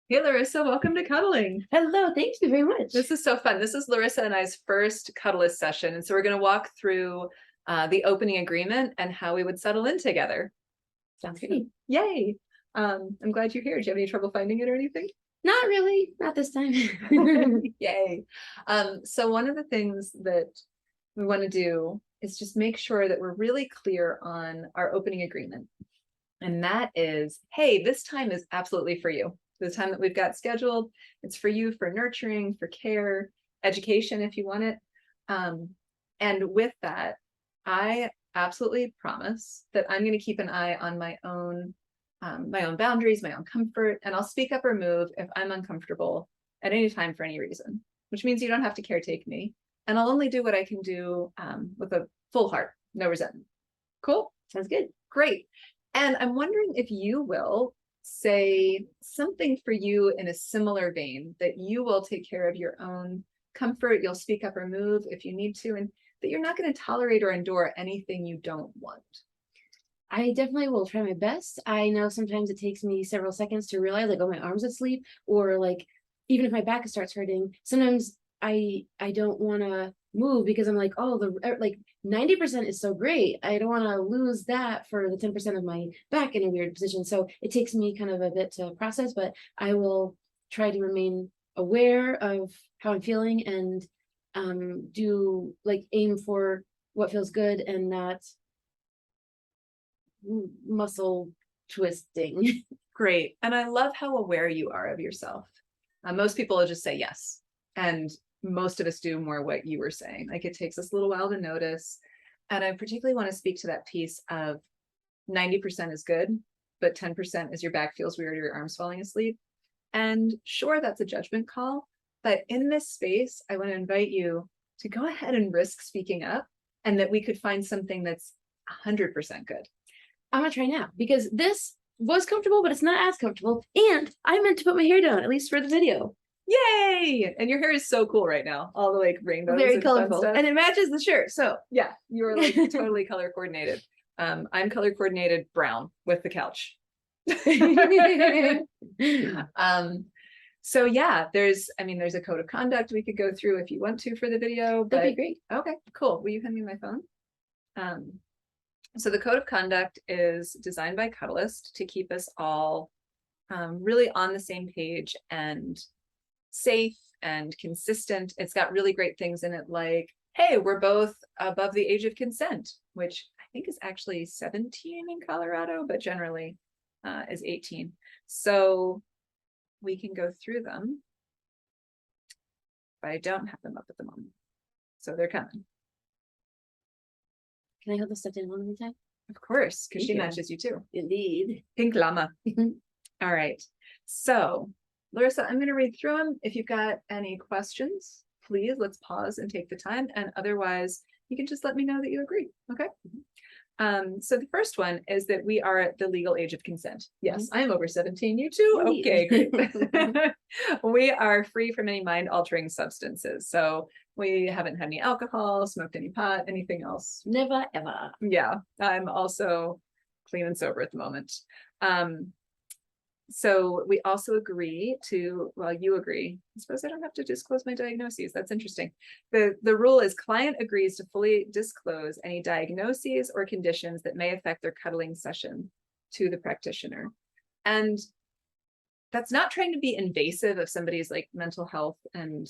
Hey Larysa, welcome to Cuddling. Hello, thank you very much. This is so fun. This is Larysa and I's first Cuddlist session. And so we're going to walk through the opening agreement and how we would settle in together. Sounds great. Yay. I'm glad you're here. Do you have any trouble finding it or anything? Not really, not this time. Yay. So one of the things that we want to do is just make sure that we're really clear on our opening agreement. And that is, hey, this time is absolutely for you. The time that we've got scheduled, it's for you, for nurturing, for care, education if you want it. And with that, I absolutely promise that I'm going to keep an eye on my own boundaries, my own comfort, and I'll speak up or move if I'm uncomfortable at any time for any reason, which means you don't have to caretake me. And I'll only do what I can do with a full heart, no resentment. Cool? Sounds good. Great. And I'm wondering if you will say something for you in a similar vein, that you will take care of your own comfort, you'll speak up or move if you need to, and that you're not going to tolerate or endure anything you don't want. I definitely will try my best. I know sometimes it takes me several seconds to realize, like, oh, my arm's asleep, or like, even if my back starts hurting, sometimes I don't want to move because I'm like, oh, like 90% is so great. I don't want to lose that for the 10% of my back in a weird position. So it takes me kind of a bit to process, but I will try to remain aware of how I'm feeling and aim for what feels good and not muscle twisting. Great. And I love how aware you are of yourself. Most people will just say yes. And most of us do more what you were saying. Like, it takes us a little while to notice. And I particularly want to speak to that piece of 90% is good, but 10% is your back feels weird or your arm's falling asleep. And sure, that's a judgment call. But in this space, I want to invite you to go ahead and risk speaking up, and that we could find something that's 100% good. I'm gonna try now because this was comfortable, but it's not as comfortable. And I meant to put my hair down, at least for the video. Yay! And your hair is so cool right now. All the like rainbows. Very colorful. And it matches the shirt. So yeah, you're like totally color coordinated. I'm color coordinated brown with the couch. So yeah, there's a code of conduct we could go through if you want to for the video. But that'd be great. Okay, cool. Will you hand me my phone? So the code of conduct is designed by Cuddlist to keep us all really on the same page and safe and consistent. It's got really great things in it, like, hey, we're both above the age of consent, which I think is actually 17 in Colorado, but generally is 18. So we can go through them, but I don't have them up at the moment. So they're coming. Can I hold the stuff in one more time? Of course, because she matches you too. Indeed. Pink llama. All right. So Larysa, I'm going to read through them. If you've got any questions, please let's pause and take the time. And otherwise, you can just let me know that you agree. Okay. So the first one is that we are at the legal age of consent. Yes, I am over 17. You too? Okay, great. We are free from any mind-altering substances. So we haven't had any alcohol, smoked any pot, anything else. Never, ever. Yeah, I'm also clean and sober at the moment. So we also agree to, well, you agree. I suppose I don't have to disclose my diagnoses. That's interesting. The rule is client agrees to fully disclose any diagnoses or conditions that may affect their cuddling session to the practitioner. And that's not trying to be invasive of somebody's like mental health and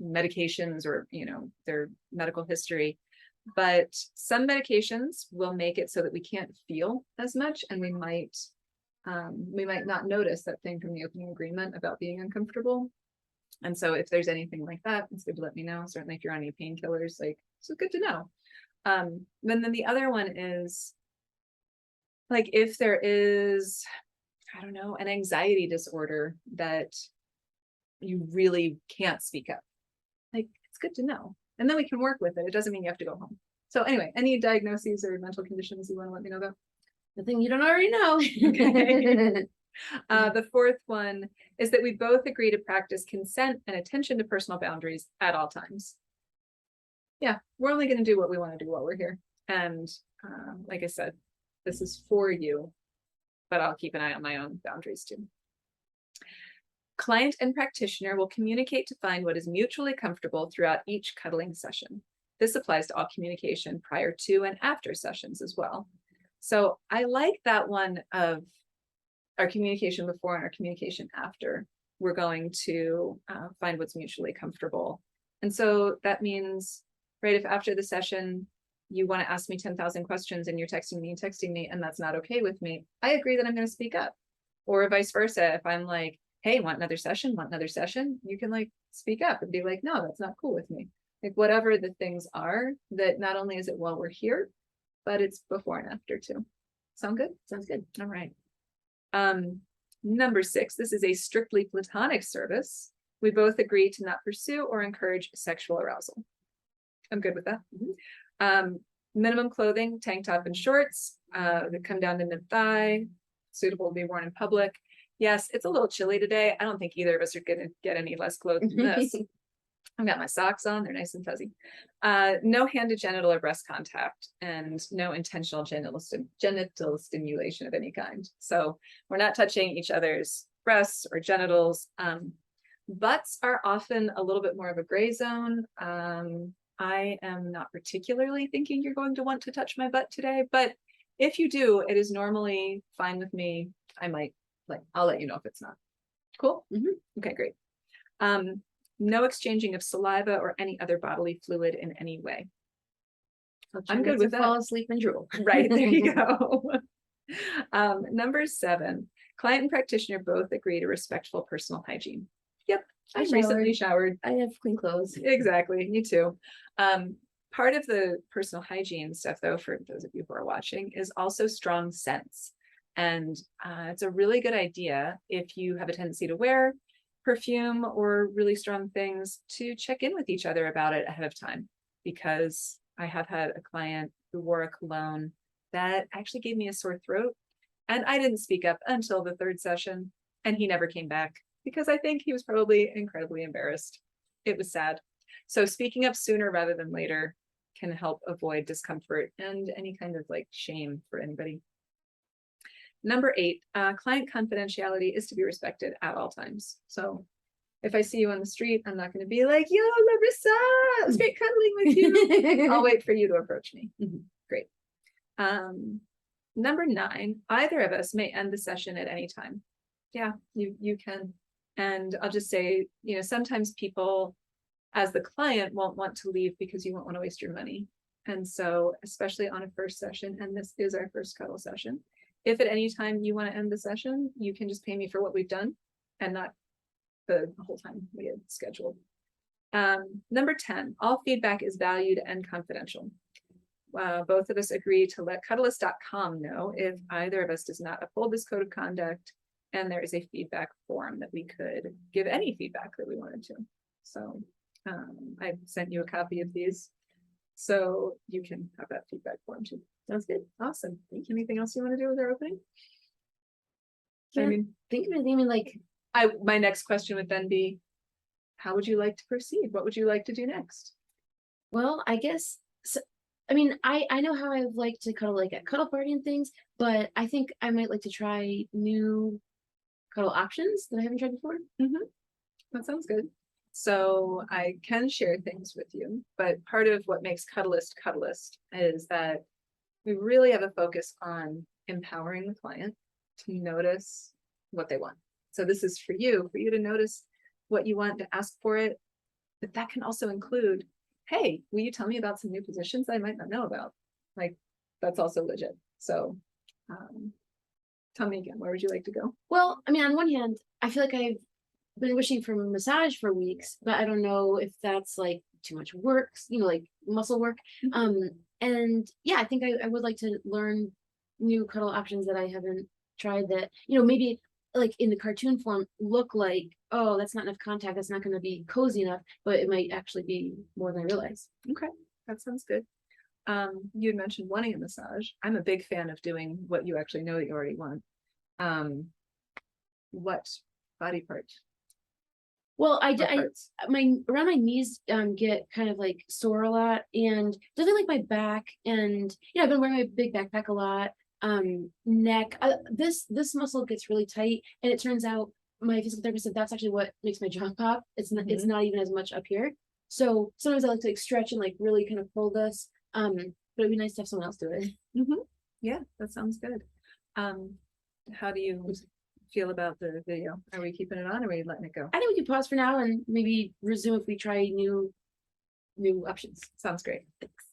medications or, their medical history. But some medications will make it so that we can't feel as much, and we might not notice that thing from the opening agreement about being uncomfortable. And so if there's anything like that, it's good to let me know. Certainly if you're on any painkillers, like, it's good to know. Then the other one is like, if there is, I don't know, an anxiety disorder that you really can't speak up, like, it's good to know. And then we can work with it. It doesn't mean you have to go home. So anyway, any diagnoses or mental conditions you want to let me know about? Nothing you don't already know. Okay. The fourth one is that we both agree to practice consent and attention to personal boundaries at all times. Yeah, we're only going to do what we want to do while we're here. And like I said, this is for you, but I'll keep an eye on my own boundaries too. Client and practitioner will communicate to find what is mutually comfortable throughout each cuddling session. This applies to all communication prior to and after sessions as well. So I like that one of our communication before and our communication after. We're going to find what's mutually comfortable. And so that means, right, if after the session you want to ask me 10,000 questions and you're texting me, and that's not okay with me, I agree that I'm going to speak up. Or vice versa, if I'm like, hey, want another session, you can like speak up and be like, no, that's not cool with me. Like whatever the things are, that not only is it while we're here, but it's before and after too. Sound good? Sounds good. All right. Number 6, this is a strictly platonic service. We both agree to not pursue or encourage sexual arousal. I'm good with that. Minimum clothing, tank top and shorts that come down to mid-thigh, suitable to be worn in public. Yes, it's a little chilly today. I don't think either of us are gonna get any less clothes than this. I've got my socks on, they're nice and fuzzy. No hand to genital or breast contact, and no intentional genital stimulation of any kind. So we're not touching each other's breasts or genitals. Butts are often a little bit more of a gray zone. I am not particularly thinking you're going to want to touch my butt today, but if you do, it is normally fine with me. I might, I'll let you know if it's not. Cool? Okay, great. No exchanging of saliva or any other bodily fluid in any way. I'm good with that. Fall asleep and drool. Right, there you go. Number 7, client and practitioner both agree to respectful personal hygiene. Yep, I've recently showered. I have clean clothes. Exactly, me too. Part of the personal hygiene stuff, though, for those of you who are watching, is also strong scents. And it's a really good idea if you have a tendency to wear perfume or really strong things to check in with each other about it ahead of time. Because I have had a client who wore a cologne that actually gave me a sore throat. And I didn't speak up until the 3rd session, and he never came back because I think he was probably incredibly embarrassed. It was sad. So speaking up sooner rather than later can help avoid discomfort and any kind of shame for anybody. Number 8, client confidentiality is to be respected at all times. So if I see you on the street, I'm not going to be like, yo, Larysa, it's great cuddling with you. I'll wait for you to approach me. Great. Number 9, either of us may end the session at any time. Yeah, you can. And I'll just say, sometimes people, as the client, won't want to leave because you won't want to waste your money. And so, especially on a first session, and this is our first cuddle session, if at any time you want to end the session, you can just pay me for what we've done and not the whole time we had scheduled. Number 10, all feedback is valued and confidential. Both of us agree to let Cuddlist.com know if either of us does not uphold this code of conduct, and there is a feedback form that we could give any feedback that we wanted to. So I sent you a copy of these, so you can have that feedback form too. Sounds good. Awesome. Thank you. Anything else you want to do with our opening? I mean, think of it, my next question would then be, how would you like to proceed? What would you like to do next? Well, I guess, so, I mean, I know how I like to cuddle at cuddle party and things, but I think I might like to try new cuddle options that I haven't tried before. That sounds good. So I can share things with you, but part of what makes Cuddlist is that we really have a focus on empowering the client to notice what they want. So this is for you to notice what you want, to ask for it. But that can also include, hey, will you tell me about some new positions I might not know about? That's also legit. So tell me again, where would you like to go? Well, I mean, on one hand, I feel like I've been wishing for a massage for weeks, but I don't know if that's too much work, muscle work. And yeah, I think I would like to learn new cuddle options that I haven't tried that, maybe in the cartoon form look like, oh, that's not enough contact, that's not going to be cozy enough, but it might actually be more than I realize. Okay, that sounds good. You had mentioned wanting a massage. I'm a big fan of doing what you actually know that you already want. What body part? Well, around my knees get kind of sore a lot, and definitely my back, and I've been wearing my big backpack a lot. Neck, this muscle gets really tight, and it turns out my physical therapist said that's actually what makes my jaw pop. It's Mhm. not even as much up here. So sometimes I like to like stretch and like really kind of pull this. But it'd be nice to have someone else do it. Yeah, that sounds good. How do you feel about the video? Are we keeping it on or are we letting it go? I think we can pause for now and maybe resume if we try new options. Sounds great. Thanks.